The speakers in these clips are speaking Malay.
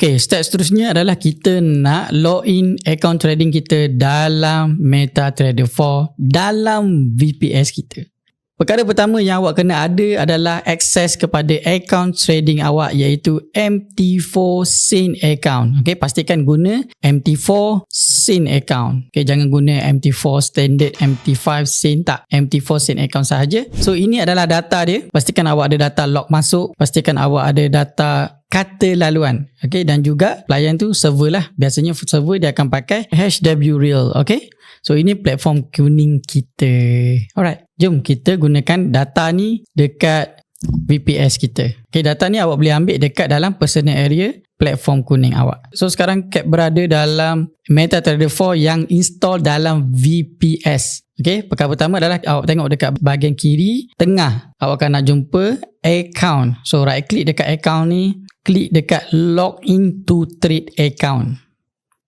Okey, step seterusnya adalah kita nak login account trading kita dalam MetaTrader 4 dalam VPS kita. Perkara pertama yang awak kena ada adalah akses kepada account trading awak iaitu MT4 Scene account. Okey, pastikan guna MT4 Scene account. Okey, jangan guna MT4 standard, MT5 Scene, tak. MT4 Scene account sahaja. So ini adalah data dia. Pastikan awak ada data log masuk, pastikan awak ada data kata laluan. Okey, dan juga pelayan tu server lah. Biasanya server dia akan pakai HWReal. Okey. So ini platform kuning kita. Alright, jom kita gunakan data ni dekat VPS kita. Okay, data ni awak boleh ambil dekat dalam personal area platform kuning awak. So sekarang Cap berada dalam MetaTrader 4 yang install dalam VPS. Okay, perkara pertama adalah awak tengok dekat bahagian kiri tengah, awak akan nak jumpa account. So right click dekat account ni, klik dekat login to trade account.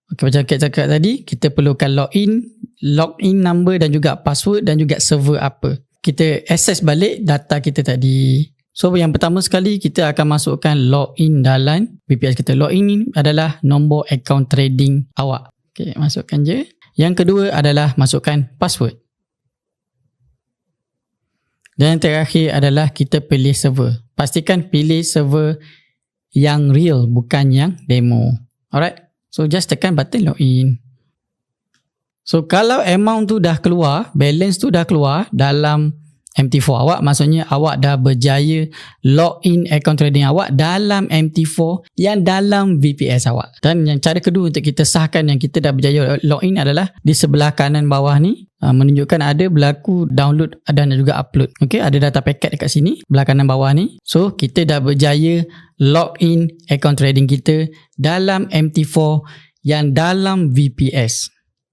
Okay, macam Kak cakap tadi, kita perlukan login number dan juga password dan juga server apa. Kita access balik data kita tadi. So yang pertama sekali kita akan masukkan login dalam VPS kita. Login ni adalah nombor account trading awak. Okay, masukkan je. Yang kedua adalah masukkan password. Dan yang terakhir adalah kita pilih server. Pastikan pilih server yang real, bukan yang demo. Alright. So just tekan button login. So kalau amount tu dah keluar, balance tu dah keluar dalam MT4 awak, maksudnya awak dah berjaya login account trading awak dalam MT4 yang dalam VPS awak. Dan yang cara kedua untuk kita sahkan yang kita dah berjaya login adalah di sebelah kanan bawah ni menunjukkan ada berlaku download dan juga upload. Okey, ada data paket dekat sini belah kanan bawah ni. So kita dah berjaya login account trading kita dalam MT4 yang dalam VPS.